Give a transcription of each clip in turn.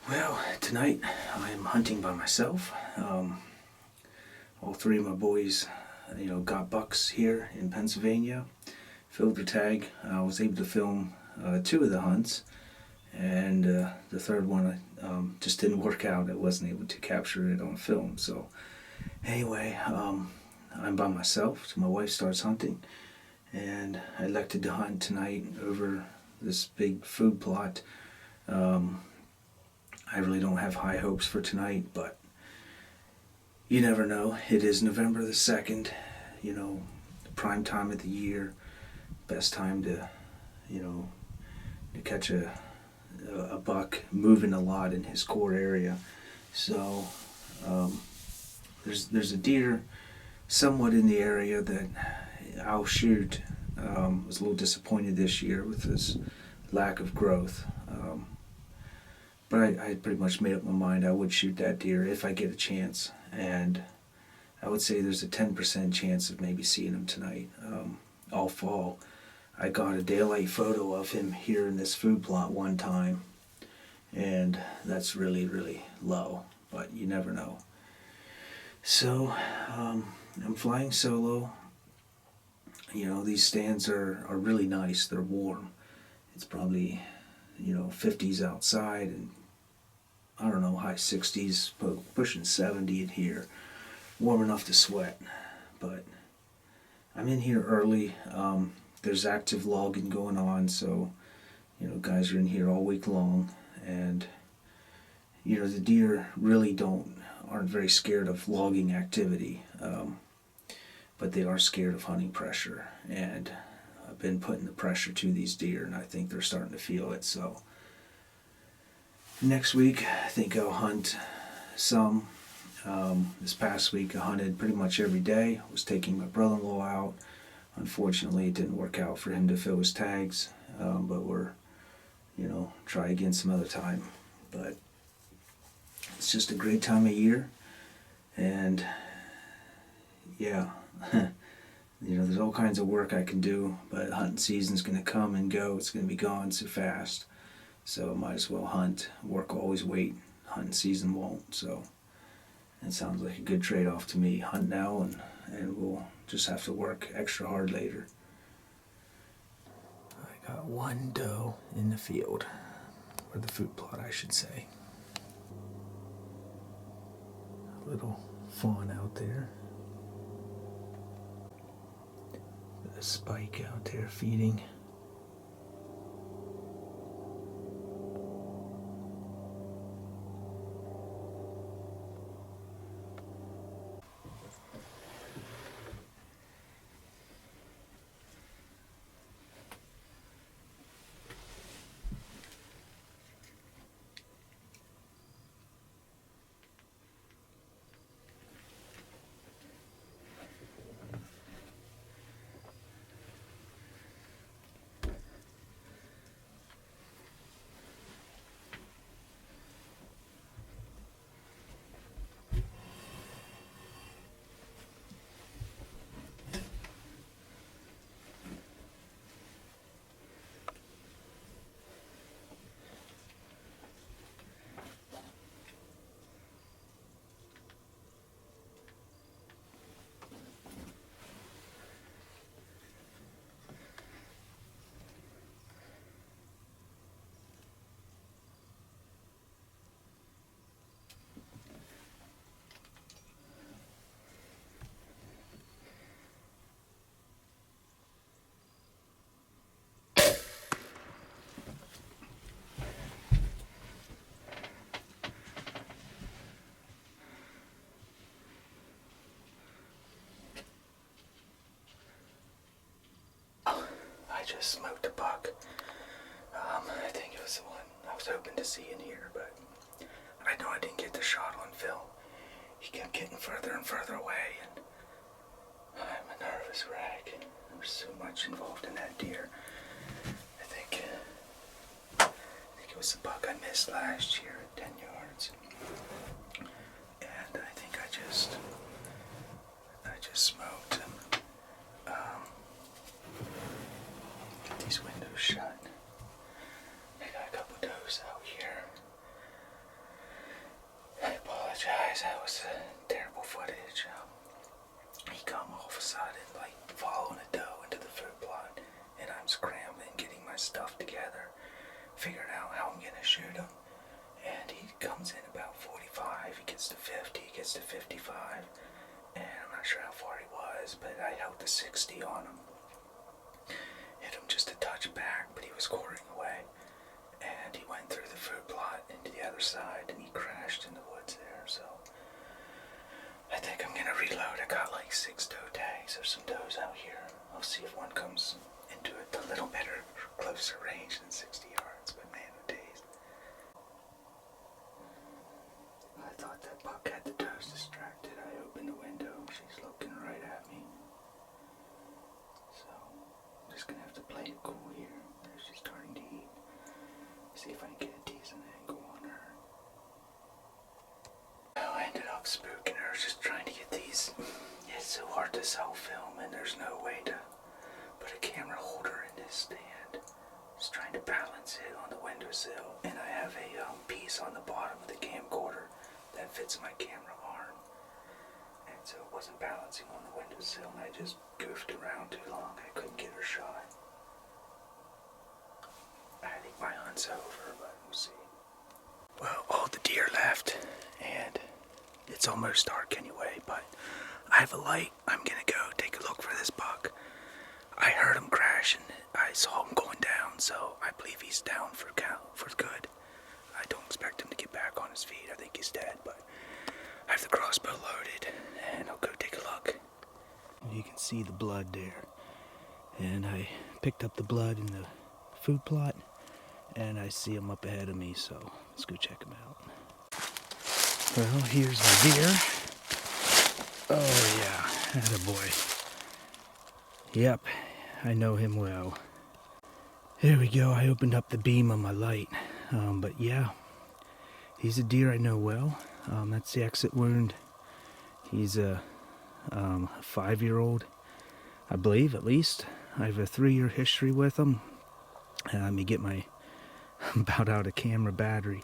Well, tonight I'm hunting by myself. All three of my boys, got bucks here in Pennsylvania. Filled their tag. I was able to film two of the hunts, and the third one just didn't work out. I wasn't able to capture it on film. So anyway, I'm by myself. So my wife starts hunting, and I elected to hunt tonight over this big food plot. I really don't have high hopes for tonight, but you never know. It is November the 2nd, the prime time of the year, best time to catch a buck moving a lot in his core area. So there's a deer somewhat in the area that I'll shoot. Was a little disappointed this year with his lack of growth. But I pretty much made up my mind I would shoot that deer if I get a chance. And I would say there's a 10% chance of maybe seeing him tonight. All fall. I got a daylight photo of him here in this food plot one time. And that's really, really low. But you never know. So, I'm flying solo. These stands are really nice. They're warm. It's probably 50s outside and I don't know, high 60s, pushing 70 in here. Warm enough to sweat. But I'm in here early. There's active logging going on, so guys are in here all week long, and the deer really aren't very scared of logging activity, but they are scared of hunting pressure, and I've been putting the pressure to these deer, and I think they're starting to feel it. So next week, I think I'll hunt some. This past week, I hunted pretty much every day. I was taking my brother-in-law out. Unfortunately, it didn't work out for him to fill his tags, but we're, try again some other time. But it's just a great time of year, and yeah. There's all kinds of work I can do, but hunting season's going to come and go. It's going to be gone so fast. So I might as well hunt. Work will always wait. Hunting season won't. So it sounds like a good trade-off to me. Hunt now and we'll just have to work extra hard later. I got one doe in the field. Or the food plot, I should say. A little fawn out there. A spike out there feeding. Just smoked a buck. I think it was the one I was hoping to see in here, but I know I didn't get the shot on film. He kept getting further and further away, and I'm a nervous wreck. There's so much involved in that deer. I think it was the buck I missed last year at 10 yards. And I think I just smoked him. Get these windows shut. I got a couple does out here. Anyways, that was terrible footage. He come all of a sudden, like following a doe into the food plot, and I'm scrambling, getting my stuff together, figuring out how I'm gonna shoot him. And he comes in about 45, he gets to 50, he gets to 55, and I'm not sure how far he was, but I held the 60 on him. Hit him just a touch back, but he was quartering away. And he went through the food plot into the other side, and he crashed in the woods there, so I think I'm gonna reload. I got like 6 doe tags. There's some does out here. I'll see if one comes into a little better, closer range than 60 yards, but man, the days. I thought that buck had the does distracted. I opened the window. She's looking right at me. So I'm just gonna have to play it cool here. She's starting to eat. See if I can get a decent angle on her. I ended up spooking her, just trying to get these. It's so hard to self-film, and there's no way to put a camera holder in this stand. Just trying to balance it on the windowsill, and I have a piece on the bottom of the camcorder that fits my camera arm. And so it wasn't balancing on the windowsill, and I just goofed around too long. I couldn't get her shot. I think my hunt's over, but we'll see. Well, all the deer left, and it's almost dark anyway, but I have a light. I'm gonna go take a look for this buck. I heard him crash, and I saw him going down, so I believe he's down for good. I don't expect him to get back on his feet. I think he's dead, but I have the crossbow loaded, and I'll go take a look. You can see the blood there, and I picked up the blood in the food plot, and I see him up ahead of me, so let's go check him out. Well, here's the deer. Oh yeah, attaboy. Yep, I know him well. There we go, I opened up the beam on my light. But yeah, he's a deer I know well. That's the exit wound. He's a 5-year-old, I believe, at least. I have a 3-year history with him. Let me get my about out of camera battery.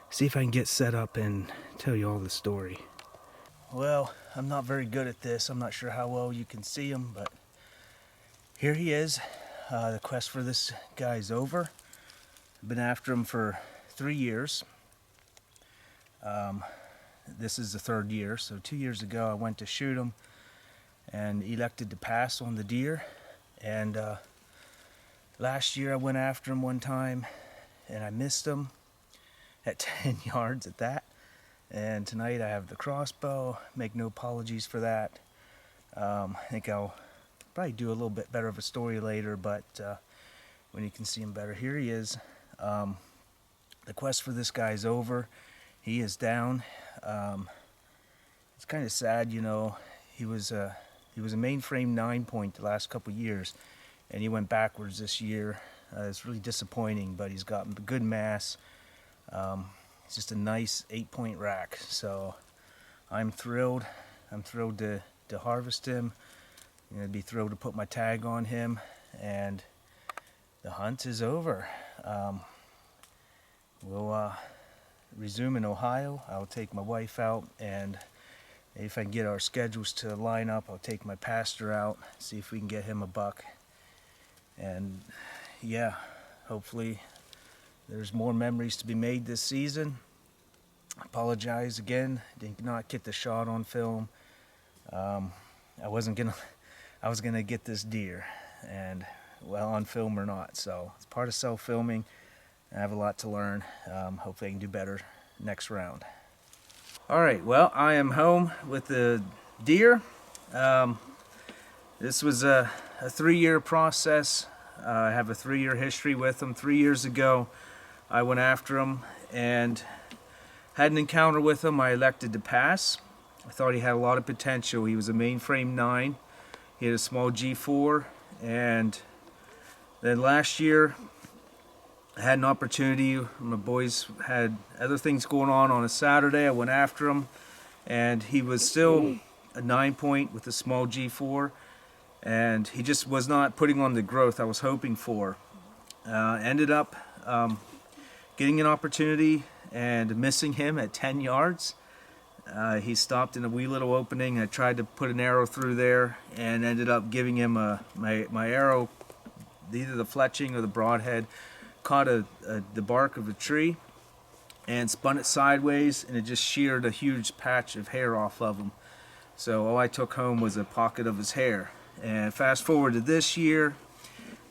See if I can get set up and tell you all the story. Well, I'm not very good at this. I'm not sure how well you can see him, but here he is. The quest for this guy's over. I've been after him for 3 years. This is the 3rd year, so 2 years ago I went to shoot him and elected to pass on the deer. And last year I went after him one time and I missed him at 10 yards at that. And tonight I have the crossbow. Make no apologies for that. I think I'll probably do a little bit better of a story later, but when you can see him better, here he is. The quest for this guy is over. He is down. It's kind of sad, you know. He was a mainframe 9-point the last couple years, and he went backwards this year. It's really disappointing, but he's got good mass. It's just a nice 8-point rack, so I'm thrilled. I'm thrilled to harvest him. I'd be thrilled to put my tag on him, and the hunt is over. We'll resume in Ohio. I'll take my wife out, and if I can get our schedules to line up, I'll take my pastor out, see if we can get him a buck. And yeah, hopefully there's more memories to be made this season. I apologize again, did not get the shot on film. I was gonna get this deer, and well, on film or not, so it's part of self-filming. I have a lot to learn. Hopefully I can do better next round. Alright, well, I am home with the deer. This was a 3-year process. I have a 3-year history with him. 3 years ago I went after him and had an encounter with him. I elected to pass. I thought he had a lot of potential. He was a mainframe 9. He had a small G4, and then last year I had an opportunity. My boys had other things going on a Saturday. I went after him, and he was still a 9-point with a small G4, and he just was not putting on the growth I was hoping for. Ended up getting an opportunity and missing him at 10 yards. He stopped in a wee little opening. I tried to put an arrow through there and ended up giving him my arrow, either the fletching or the broadhead, caught the bark of a tree and spun it sideways, and it just sheared a huge patch of hair off of him. So all I took home was a pocket of his hair. And fast forward to this year,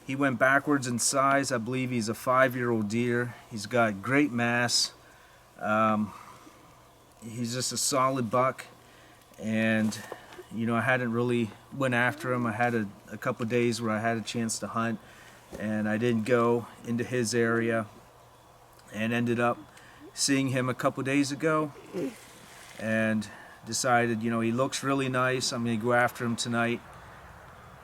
he went backwards in size. I believe he's a 5-year-old deer. He's got great mass. He's just a solid buck, and I hadn't really went after him. I had a couple days where I had a chance to hunt, and I didn't go into his area, and ended up seeing him a couple days ago and decided, he looks really nice. I'm going to go after him tonight.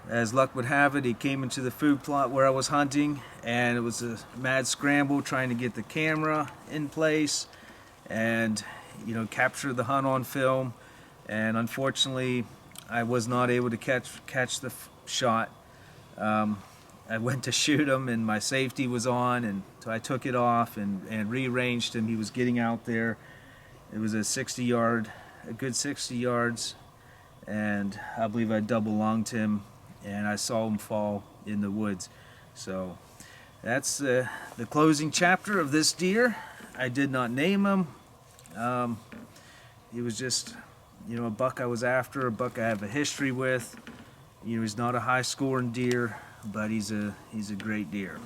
As luck would have it, he came into the food plot where I was hunting, and it was a mad scramble trying to get the camera in place and capture the hunt on film. And unfortunately, I was not able to catch the shot. I went to shoot him, and my safety was on, and so I took it off and rearranged him. He was getting out there. It was a good 60 yards, and I believe I double lunged him, and I saw him fall in the woods. So that's the closing chapter of this deer. I did not name him. He was just, a buck I was after, a buck I have a history with. He's not a high-scoring deer, but he's a great deer.